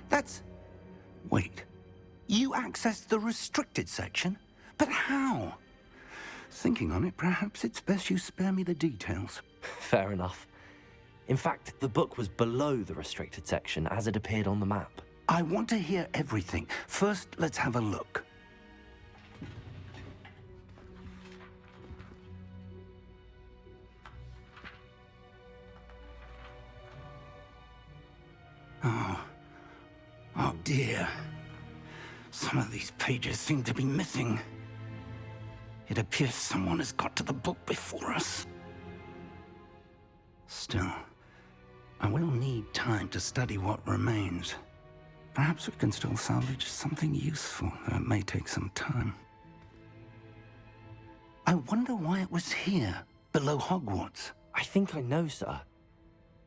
That's... Wait. You accessed the restricted section? But how? Thinking on it, perhaps it's best you spare me the details. Fair enough. In fact, the book was below the restricted section as it appeared on the map. I want to hear everything. First, let's have a look. Oh dear. Some of these pages seem to be missing. It appears someone has got to the book before us. Still, I will need time to study what remains. Perhaps we can still salvage something useful, though it may take some time. I wonder why it was here, below Hogwarts. I think I know, sir.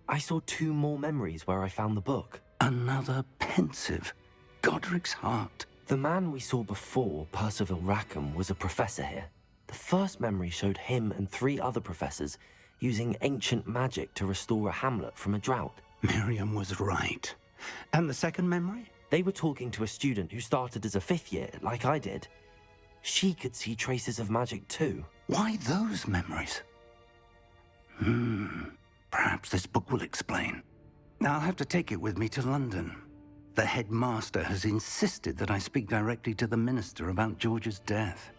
I saw 2 more memories where I found the book. Another pensive. Godric's heart. The man we saw before, Percival Rackham, was a professor here. The first memory showed him and 3 other professors using ancient magic to restore a hamlet from a drought. Miriam was right. And the second memory? They were talking to a student who started as a 5th year, like I did. She could see traces of magic too. Why those memories? Perhaps this book will explain. I'll have to take it with me to London. The headmaster has insisted that I speak directly to the minister about George's death.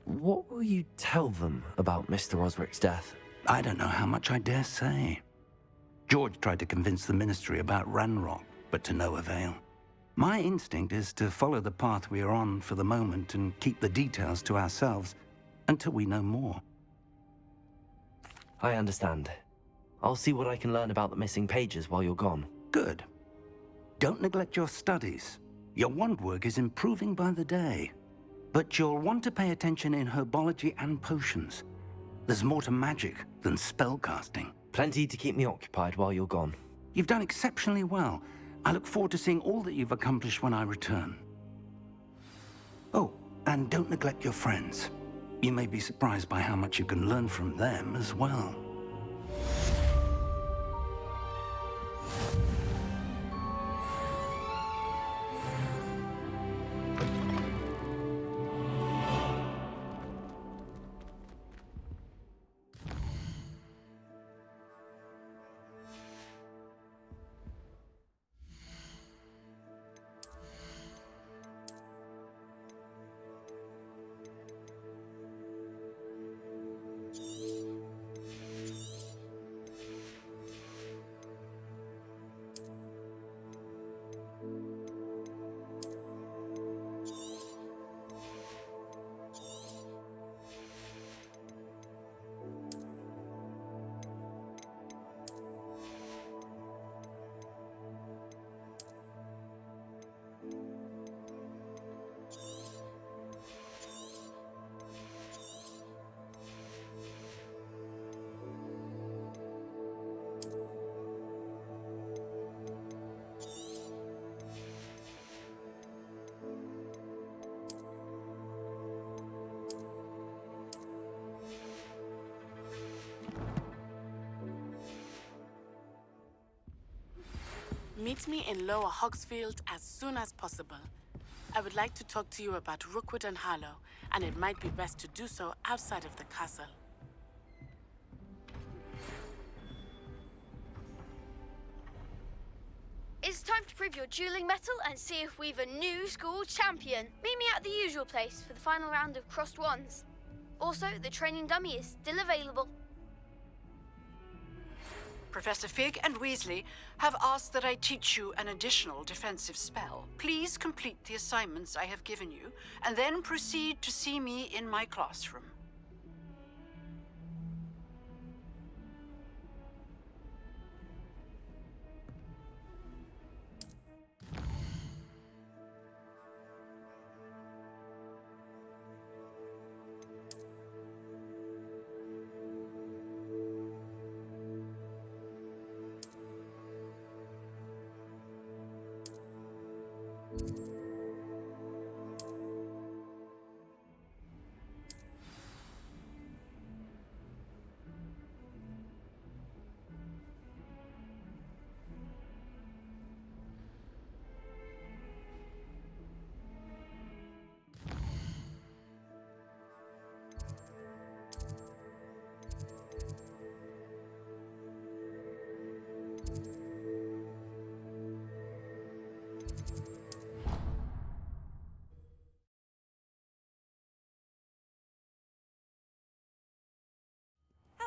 What will you tell them about Mr. Osric's death? I don't know how much I dare say. George tried to convince the ministry about Ranrock, but to no avail. My instinct is to follow the path we are on for the moment and keep the details to ourselves until we know more. I understand. I'll see what I can learn about the missing pages while you're gone. Good. Don't neglect your studies. Your wand work is improving by the day. But you'll want to pay attention in herbology and potions. There's more to magic than spellcasting. Plenty to keep me occupied while you're gone. You've done exceptionally well. I look forward to seeing all that you've accomplished when I return. Oh, and don't neglect your friends. You may be surprised by how much you can learn from them as well. Meet me in Lower Hogsfield as soon as possible. I would like to talk to you about Rookwood and Harlow, and it might be best to do so outside of the castle. It's time to prove your dueling mettle and see if we've a new school champion. Meet me at the usual place for the final round of crossed wands. Also, the training dummy is still available. Professor Fig and Weasley have asked that I teach you an additional defensive spell. Please complete the assignments I have given you, and then proceed to see me in my classroom.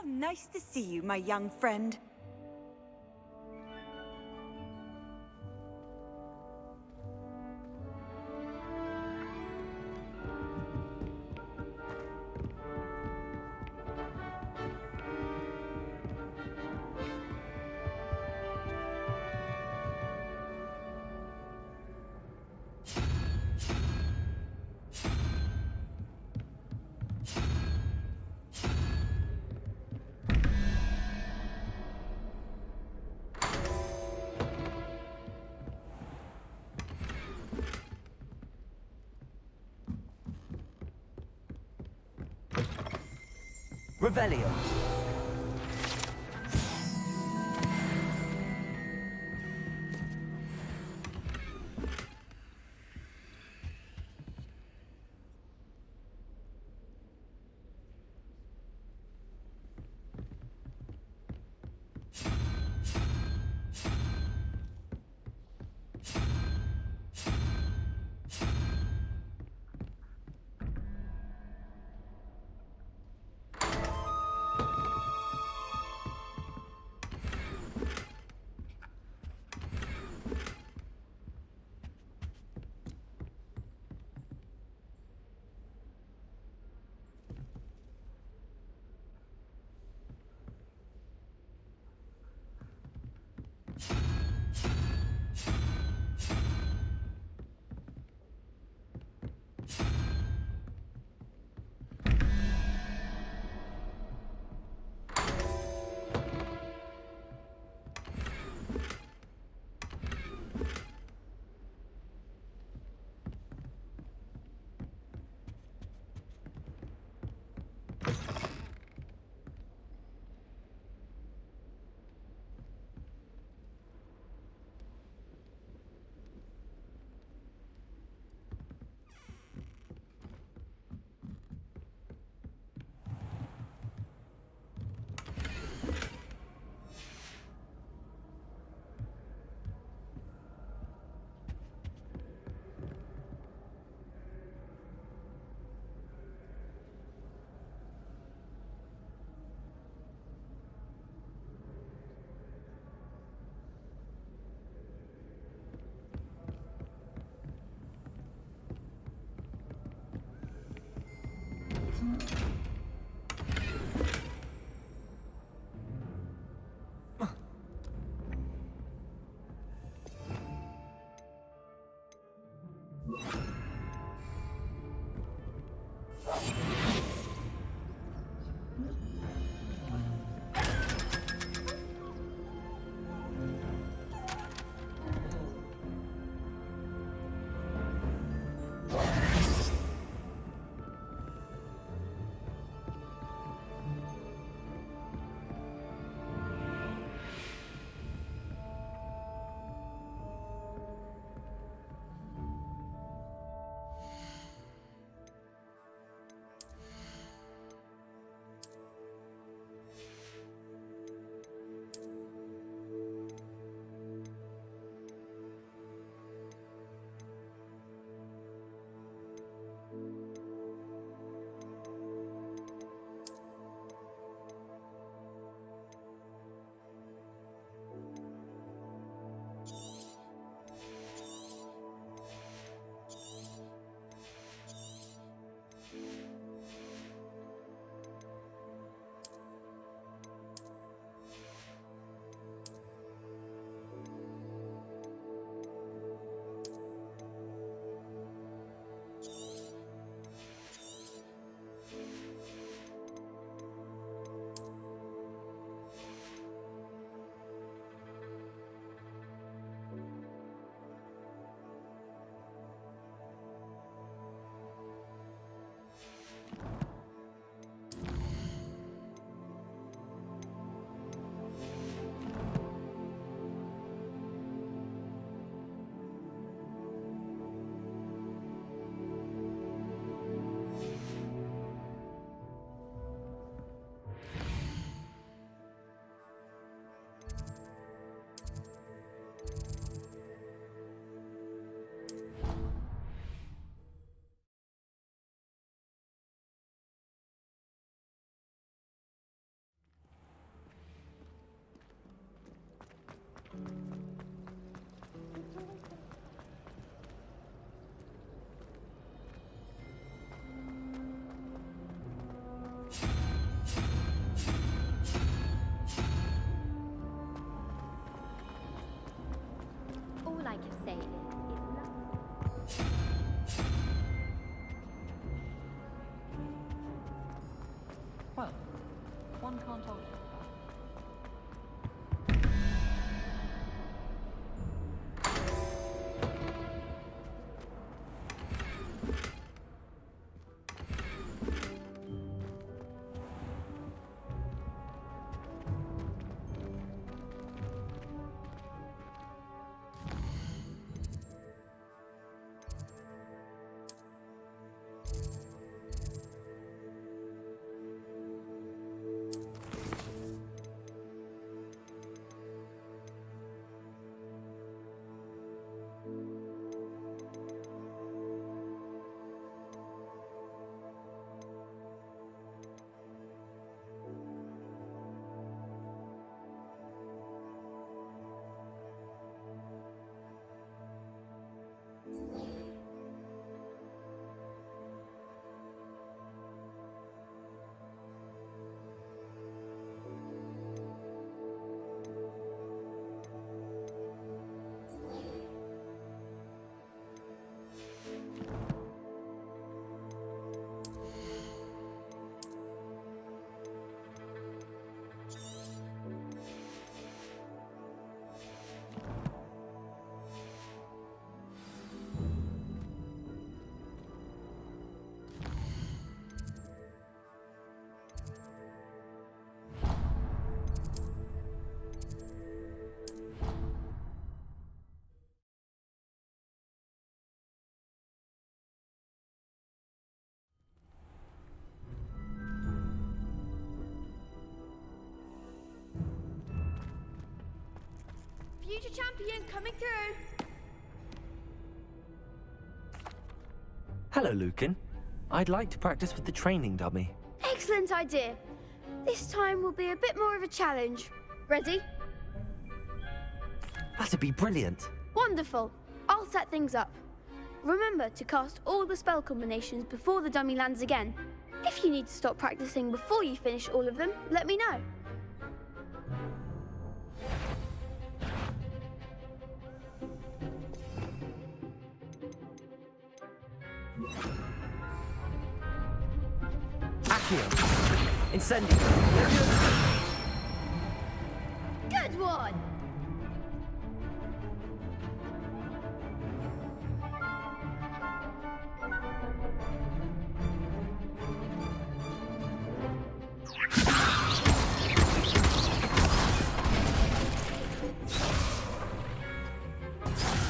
How nice to see you, my young friend. Revelio. can say is nothing. Well, one can't alter the past. Future champion coming through. Hello, Lucan. I'd like to practice with the training dummy. Excellent idea. This time will be a bit more of a challenge. Ready? That'd be brilliant. Wonderful. I'll set things up. Remember to cast all the spell combinations before the dummy lands again. If you need to stop practicing before you finish all of them, let me know. Accio. Incendio. Good one!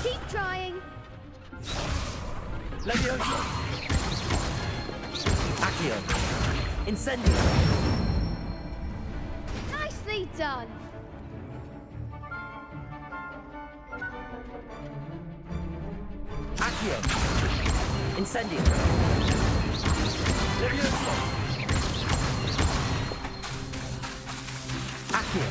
Keep trying. Leviosa. Accio. Incendio. Nicely done. Accio. Incendio. Leviosa. Accio.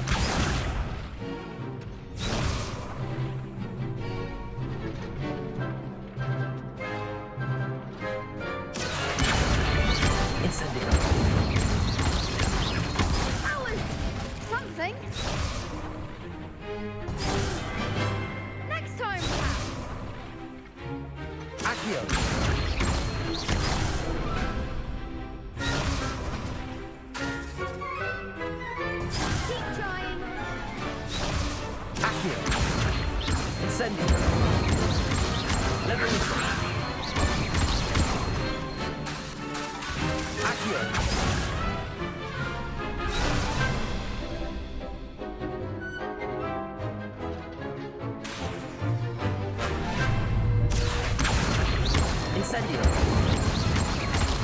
Incendio. That was something. Next time, perhaps. Accio. Keep trying. Accio. Incendio. Leviosa. Accio. Incendio.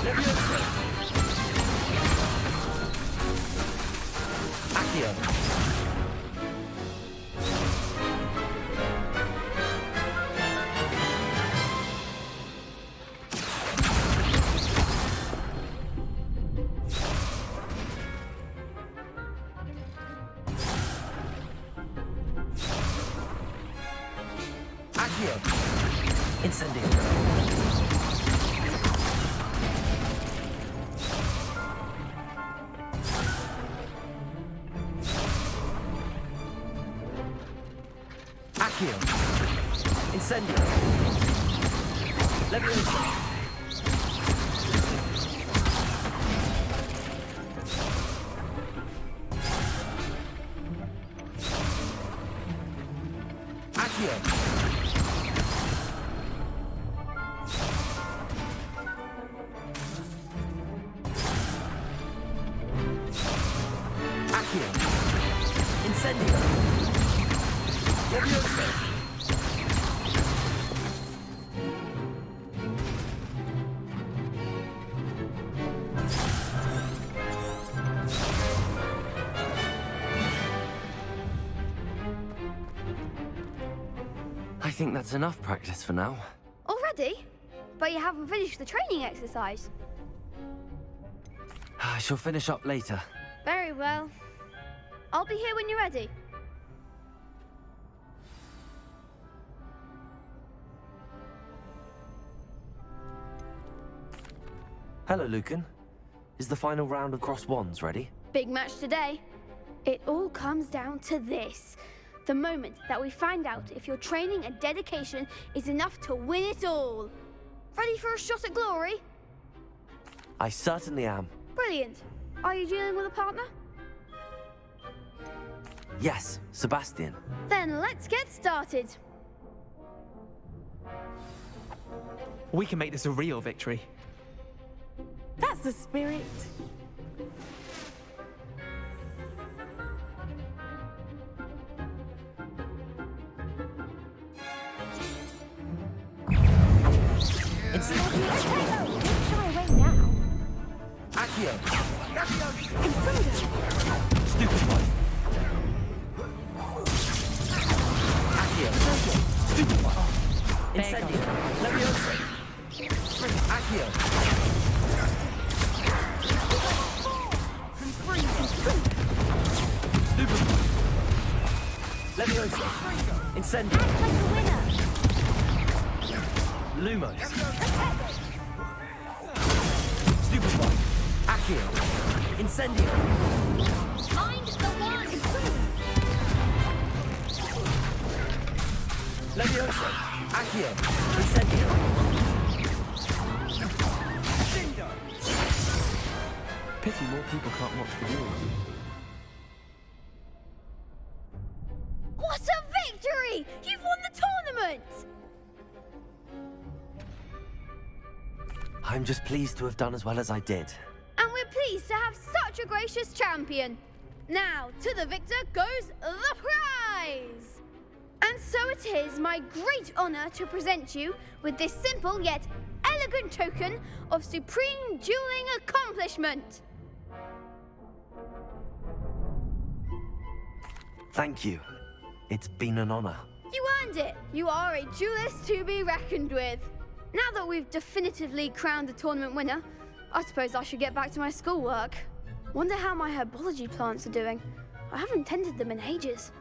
Leviosa. Accio. Accio. Incendio. Accio. Incendio! Leviosa! Accio! Accio! Incendio! Leviosa! I think that's enough practice for now. Already? But you haven't finished the training exercise. I shall finish up later. Very well. I'll be here when you're ready. Hello, Lucan. Is the final round of Cross Wands ready? Big match today. It all comes down to this. The moment that we find out if your training and dedication is enough to win it all. Ready for a shot at glory? I certainly am. Brilliant. Are you dealing with a partner? Yes, Sebastian. Then let's get started. We can make this a real victory. That's the spirit. Incendio! Don't shy away now. Accio! Incendio! Stupefy! Accio! Stupefy! Incendio! Leviosa! Accio! Stupefy! Leviosa! Incendio! Act like a winner. Lumos! Stupefy! Accio! Incendio! Mind the one! Leviosa! Accio! Incendio! Pity more people can't watch the rules. What a victory! You've won the tournament! I'm just pleased to have done as well as I did. And we're pleased to have such a gracious champion. Now, to the victor goes the prize! And so it is my great honor to present you with this simple yet elegant token of supreme dueling accomplishment. Thank you. It's been an honor. You earned it. You are a duelist to be reckoned with. Now that we've definitively crowned the tournament winner, I suppose I should get back to my schoolwork. Wonder how my herbology plants are doing. I haven't tended them in ages.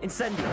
Incendio!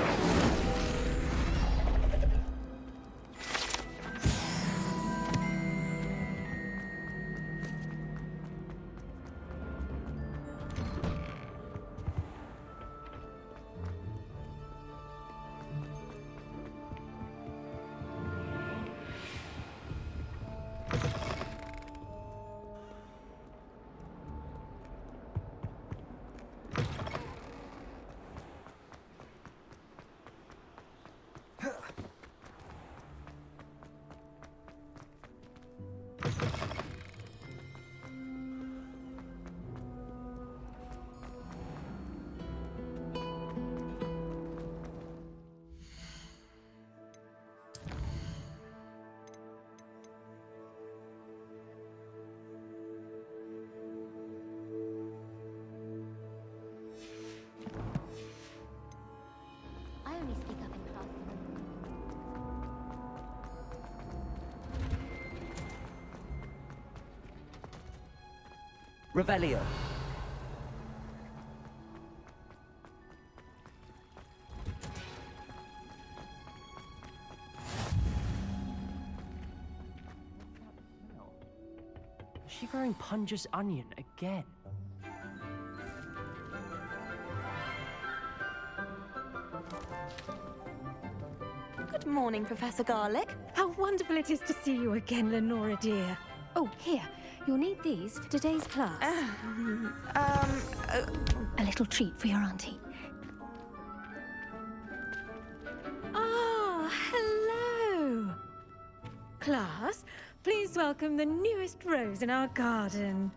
Revelio. Is she growing Punja's onion again? Good morning, Professor Garlic. How wonderful it is to see you again, Lenora dear. Oh, here. You'll need these for today's class. A little treat for your auntie. Ah, hello. Class, please welcome the newest rose in our garden.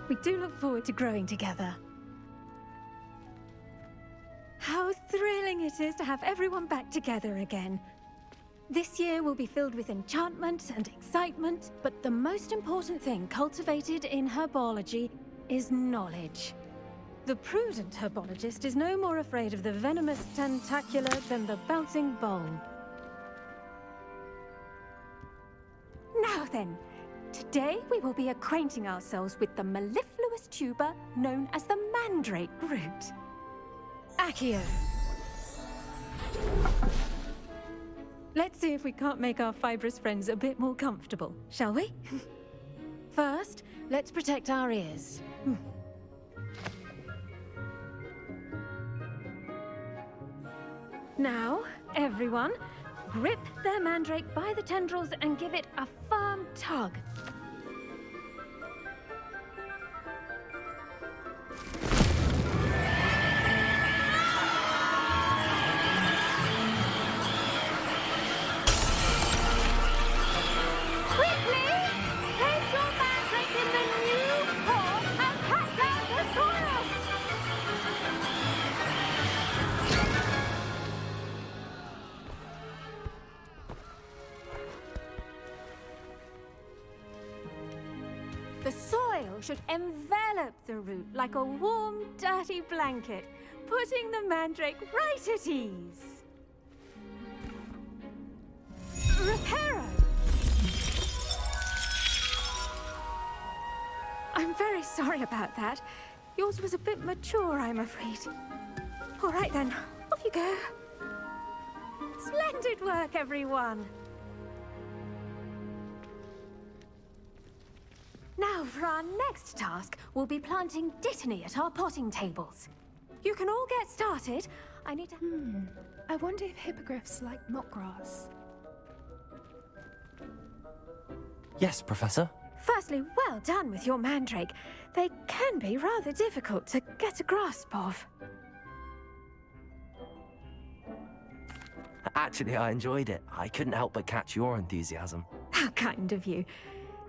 We do look forward to growing together. How thrilling it is to have everyone back together again. This year will be filled with enchantment and excitement, but the most important thing cultivated in herbology is knowledge. The prudent herbologist is no more afraid of the venomous tentacula than the bouncing bulb. Now then, today we will be acquainting ourselves with the mellifluous tuber known as the mandrake root. Accio. Let's see if we can't make our fibrous friends a bit more comfortable, shall we? First, let's protect our ears. Now, everyone, grip their mandrake by the tendrils and give it a firm tug. The soil should envelop the root like a warm, dirty blanket, putting the mandrake right at ease. Reparo! I'm very sorry about that. Yours was a bit mature, I'm afraid. All right then, off you go. Splendid work, everyone. Now, for our next task, we'll be planting dittany at our potting tables. You can all get started. I need to... I wonder if hippogriffs like knotgrass. Yes, Professor. Firstly, well done with your mandrake. They can be rather difficult to get a grasp of. Actually, I enjoyed it. I couldn't help but catch your enthusiasm. How kind of you.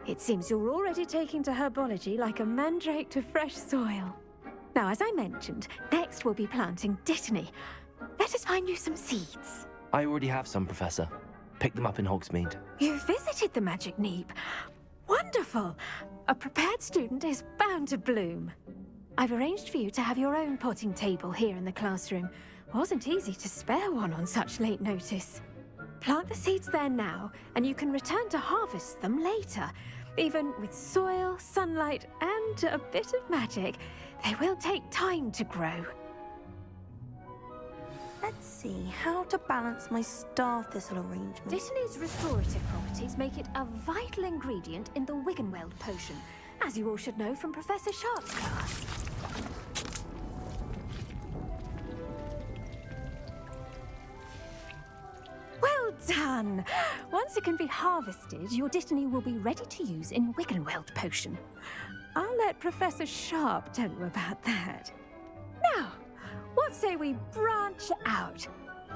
It seems you're already taking to herbology like a mandrake to fresh soil. Now, as I mentioned, next we'll be planting dittany. Let us find you some seeds. I already have some, Professor. Pick them up in Hogsmeade. You visited the Magic Neep. Wonderful! A prepared student is bound to bloom. I've arranged for you to have your own potting table here in the classroom. Wasn't easy to spare one on such late notice. Plant the seeds there now, and you can return to harvest them later. Even with soil, sunlight, and a bit of magic, they will take time to grow. Let's see how to balance my star thistle arrangement. Dittany's restorative properties make it a vital ingredient in the Wiggenweld potion, as you all should know from Professor Sharp's class. Well done! Once it can be harvested, your dittany will be ready to use in Wiggenweld potion. I'll let Professor Sharp tell you about that. Now, what say we branch out?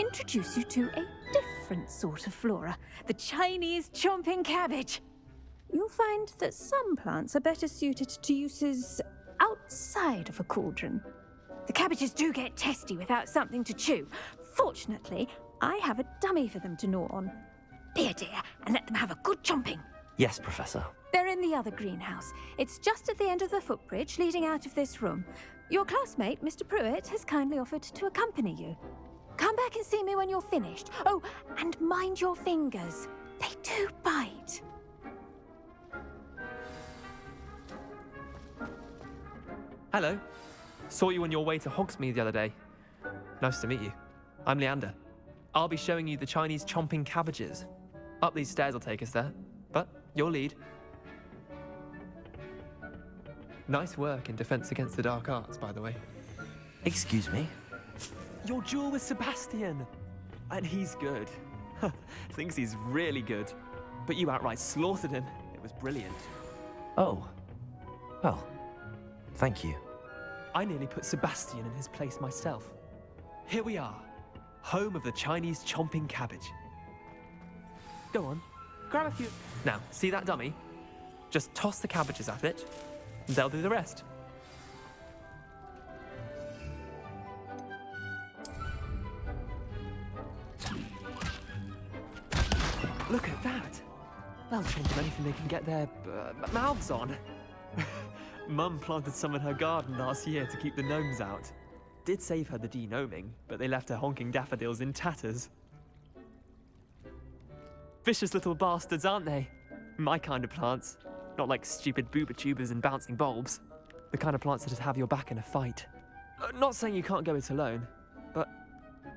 Introduce you to a different sort of flora, the Chinese chomping cabbage. You'll find that some plants are better suited to uses outside of a cauldron. The cabbages do get testy without something to chew. Fortunately, I have a dummy for them to gnaw on. Be a dear and let them have a good chomping. Yes, Professor. They're in the other greenhouse. It's just at the end of the footbridge leading out of this room. Your classmate, Mr. Pruitt, has kindly offered to accompany you. Come back and see me when you're finished. Oh, and mind your fingers. They do bite. Hello. Saw you on your way to Hogsmeade the other day. Nice to meet you. I'm Leander. I'll be showing you the Chinese chomping cabbages. Up these stairs will take us there, but your lead. Nice work in Defense Against the Dark Arts, by the way. Excuse me? Your duel with Sebastian! And he's good. Thinks he's really good. But you outright slaughtered him. It was brilliant. Oh. Well, thank you. I nearly put Sebastian in his place myself. Here we are, home of the Chinese chomping cabbage. Go on, grab a few. Now, see that dummy? Just toss the cabbages at it, and they'll do the rest. Look at that. They'll chomp on anything they can get their mouths on. Mum planted some in her garden last year to keep the gnomes out. Did save her the denoming, but they left her honking daffodils in tatters. Vicious little bastards, aren't they? My kind of plants. Not like stupid booba tubers and bouncing bulbs. The kind of plants that'd have your back in a fight. Not saying you can't go it alone, but...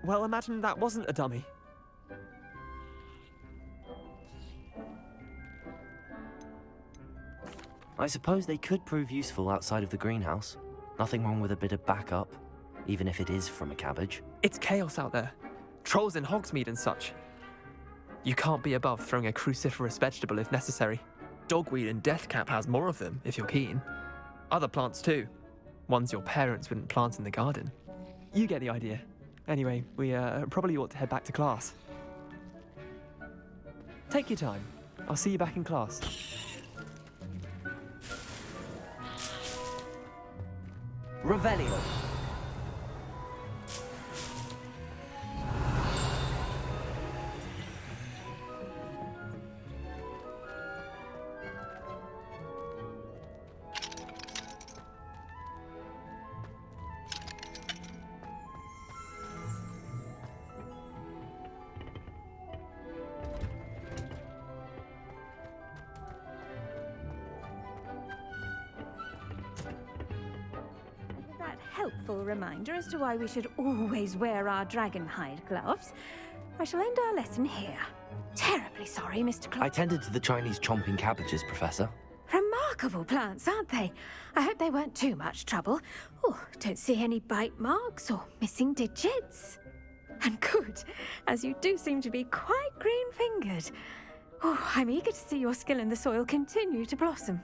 well, imagine that wasn't a dummy. I suppose they could prove useful outside of the greenhouse. Nothing wrong with a bit of backup, even if it is from a cabbage. It's chaos out there. Trolls in Hogsmeade and such. You can't be above throwing a cruciferous vegetable if necessary. Dogweed and deathcap has more of them, if you're keen. Other plants too. Ones your parents wouldn't plant in the garden. You get the idea. Anyway, we probably ought to head back to class. Take your time. I'll see you back in class. Revelio. Helpful reminder as to why we should always wear our dragonhide gloves. I shall end our lesson here. Terribly sorry, Mr. Clark. I tended to the Chinese chomping cabbages, Professor. Remarkable plants, aren't they? I hope they weren't too much trouble. Oh, don't see any bite marks or missing digits. And good, as you do seem to be quite green-fingered. Oh, I'm eager to see your skill in the soil continue to blossom.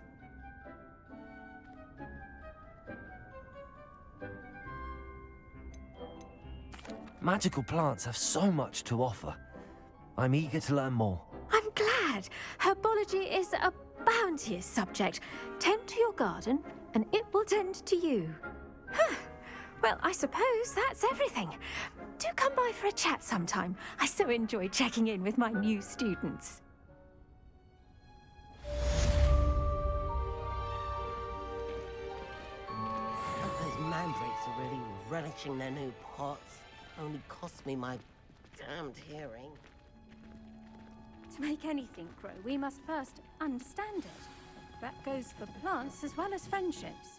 Magical plants have so much to offer. I'm eager to learn more. I'm glad. Herbology is a bounteous subject. Tend to your garden, and it will tend to you. Well, I suppose that's everything. Do come by for a chat sometime. I so enjoy checking in with my new students. Those mandrakes are really relishing their new pots. Only cost me my damned hearing. To make anything grow, we must first understand it. That goes for plants as well as friendships.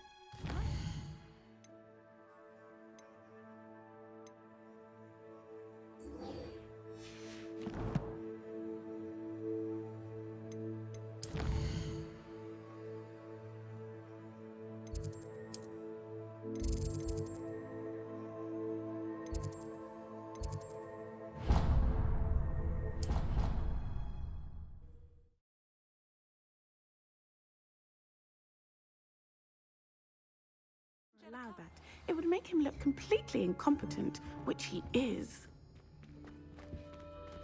Allow that. It would make him look completely incompetent, which he is.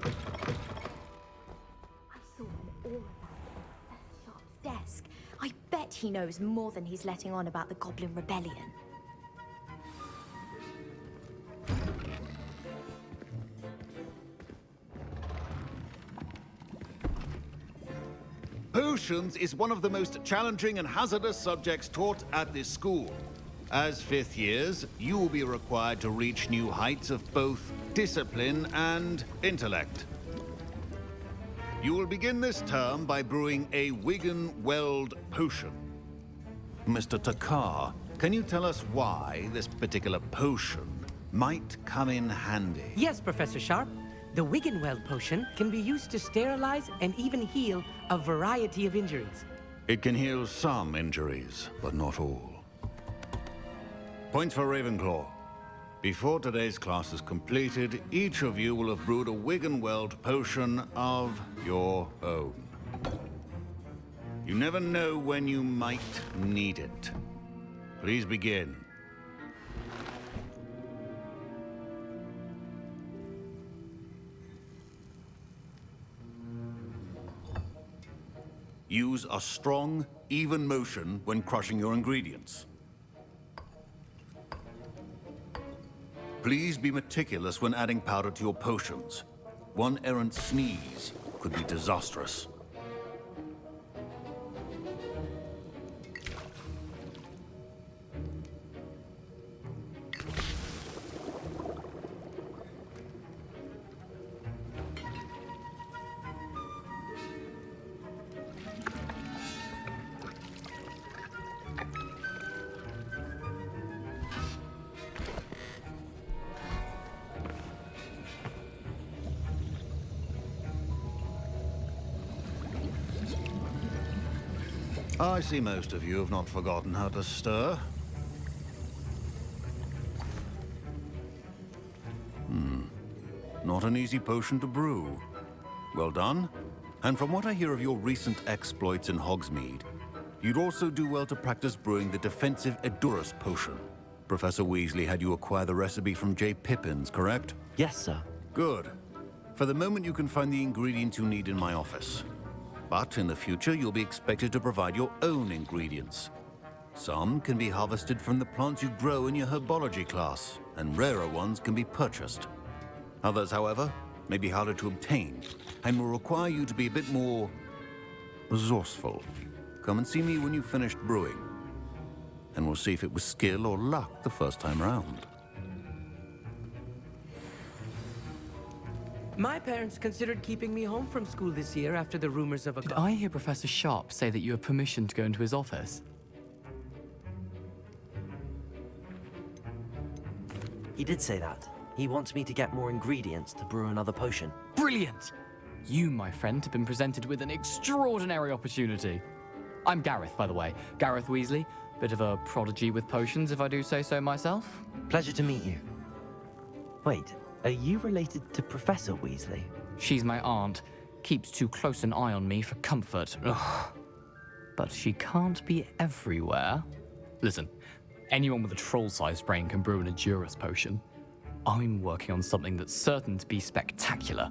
I saw him all about Professor Sharp's desk. I bet he knows more than he's letting on about the Goblin Rebellion. Potions is one of the most challenging and hazardous subjects taught at this school. As fifth years, you will be required to reach new heights of both discipline and intellect. You will begin this term by brewing a Wigan Weld potion. Mr. Takar, can you tell us why this particular potion might come in handy? Yes, Professor Sharp. The Wiggenweld potion can be used to sterilize and even heal a variety of injuries. It can heal some injuries, but not all. Points for Ravenclaw. Before today's class is completed, each of you will have brewed a Wiggenweld potion of your own. You never know when you might need it. Please begin. Use a strong, even motion when crushing your ingredients. Please be meticulous when adding powder to your potions. One errant sneeze could be disastrous. I see most of you have not forgotten how to stir. Not an easy potion to brew. Well done. And from what I hear of your recent exploits in Hogsmeade, you'd also do well to practice brewing the defensive Edurus potion. Professor Weasley had you acquire the recipe from J. Pippins, correct? Yes, sir. Good. For the moment, you can find the ingredients you need in my office. But in the future, you'll be expected to provide your own ingredients. Some can be harvested from the plants you grow in your herbology class, and rarer ones can be purchased. Others, however, may be harder to obtain, and will require you to be a bit more resourceful. Come and see me when you've finished brewing, and we'll see if it was skill or luck the first time around. My parents considered keeping me home from school this year after the rumors of a... Did I hear Professor Sharp say that you have permission to go into his office? He did say that. He wants me to get more ingredients to brew another potion. Brilliant! You, my friend, have been presented with an extraordinary opportunity. I'm Gareth, by the way. Gareth Weasley. Bit of a prodigy with potions, if I do say so myself. Pleasure to meet you. Wait, are you related to Professor Weasley? She's my aunt. Keeps too close an eye on me for comfort. Ugh. But she can't be everywhere. Listen, anyone with a troll-sized brain can brew an Edurus potion. I'm working on something that's certain to be spectacular.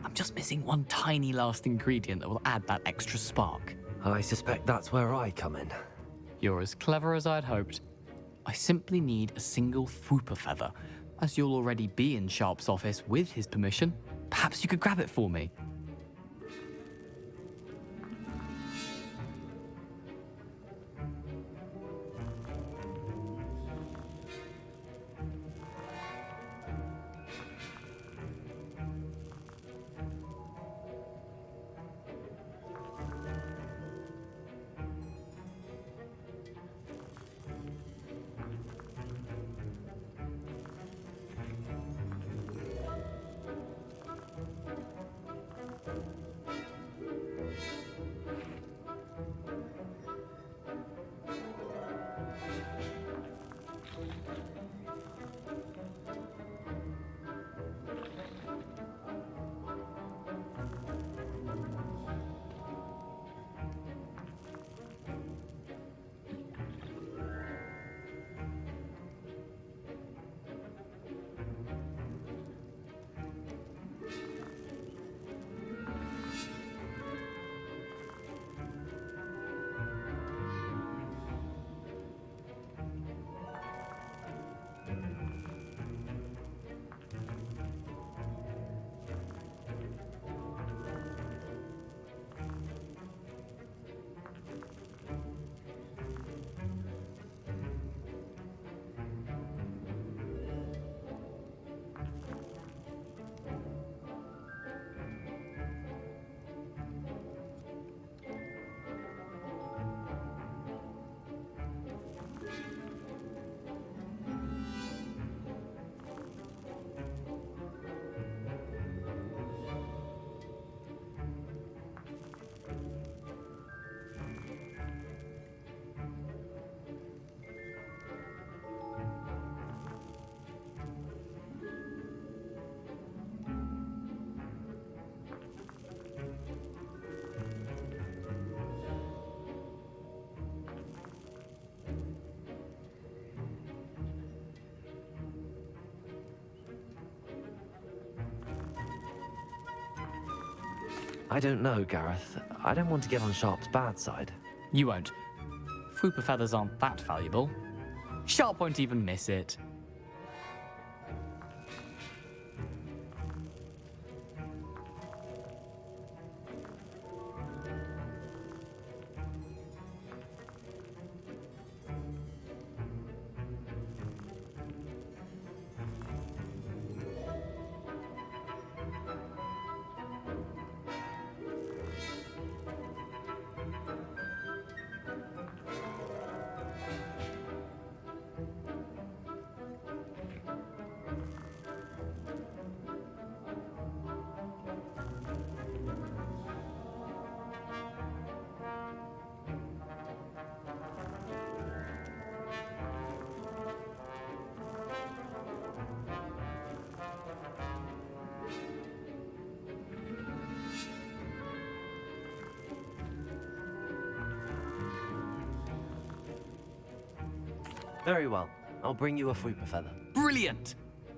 I'm just missing one tiny last ingredient that will add that extra spark. I suspect that's where I come in. You're as clever as I'd hoped. I simply need a single Fwooper feather. As you'll already be in Sharp's office with his permission, perhaps you could grab it for me. I don't know, Gareth. I don't want to get on Sharp's bad side. You won't. Fwooper feathers aren't that valuable. Sharp won't even miss it. Very well. I'll bring you a Fwooper feather. Brilliant!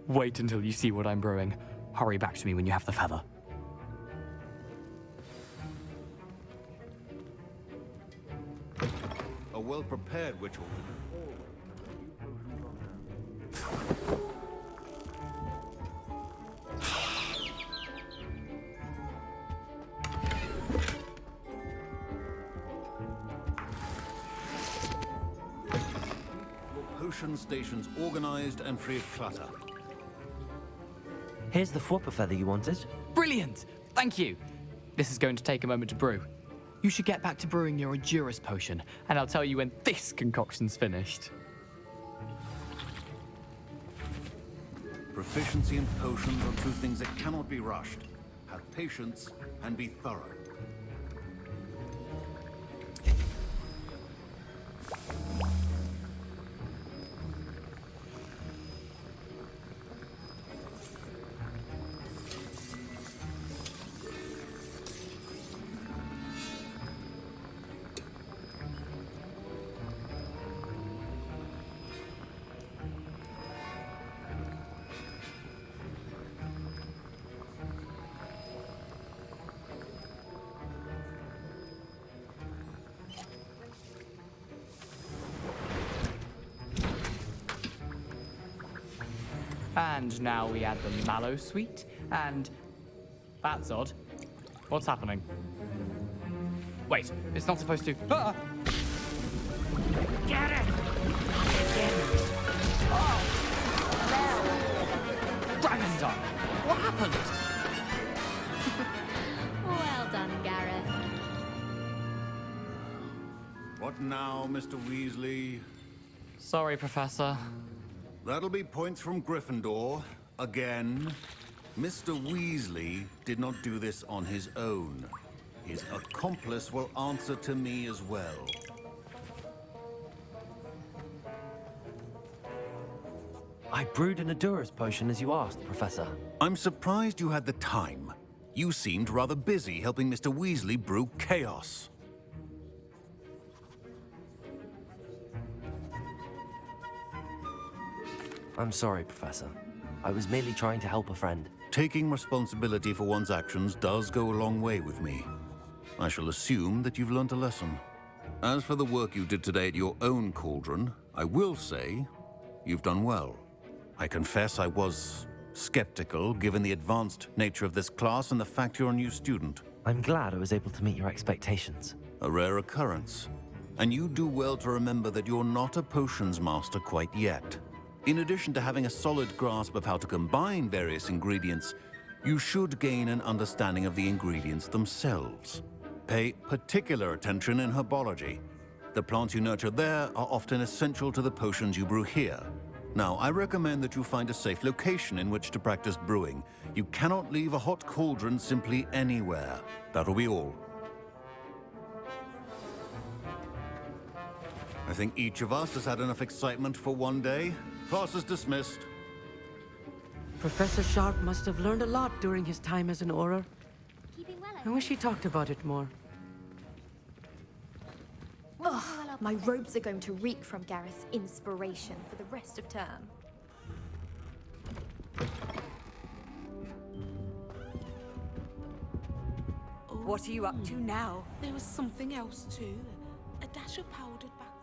Wait until you see what I'm brewing. Hurry back to me when you have the feather. A well-prepared witch will potion stations organized and free of clutter. Here's the Fwooper feather you wanted. Brilliant! Thank you! This is going to take a moment to brew. You should get back to brewing your Endurus potion, and I'll tell you when this concoction's finished. Proficiency in potions are two things that cannot be rushed. Have patience and be thorough. And now we add the mallow sweet, and... That's odd. What's happening? Wait, it's not supposed to... Ah! Get it! Oh! Dragon Dog! What happened? Well done, Gareth. What now, Mr. Weasley? Sorry, Professor. That'll be points from Gryffindor. Again. Mr. Weasley did not do this on his own. His accomplice will answer to me as well. I brewed an Endurus potion as you asked, Professor. I'm surprised you had the time. You seemed rather busy helping Mr. Weasley brew chaos. I'm sorry, Professor. I was merely trying to help a friend. Taking responsibility for one's actions does go a long way with me. I shall assume that you've learnt a lesson. As for the work you did today at your own cauldron, I will say you've done well. I confess I was skeptical, given the advanced nature of this class and the fact you're a new student. I'm glad I was able to meet your expectations. A rare occurrence. And you do well to remember that you're not a potions master quite yet. In addition to having a solid grasp of how to combine various ingredients, you should gain an understanding of the ingredients themselves. Pay particular attention in herbology. The plants you nurture there are often essential to the potions you brew here. Now, I recommend that you find a safe location in which to practice brewing. You cannot leave a hot cauldron simply anywhere. That'll be all. I think each of us has had enough excitement for one day. Class is dismissed. Professor Sharp must have learned a lot during his time as an Auror. I wish he talked about it more. Ugh, my robes are going to reek from Gareth's inspiration for the rest of term. What are you up to now? There was something else too. A dash of powdered back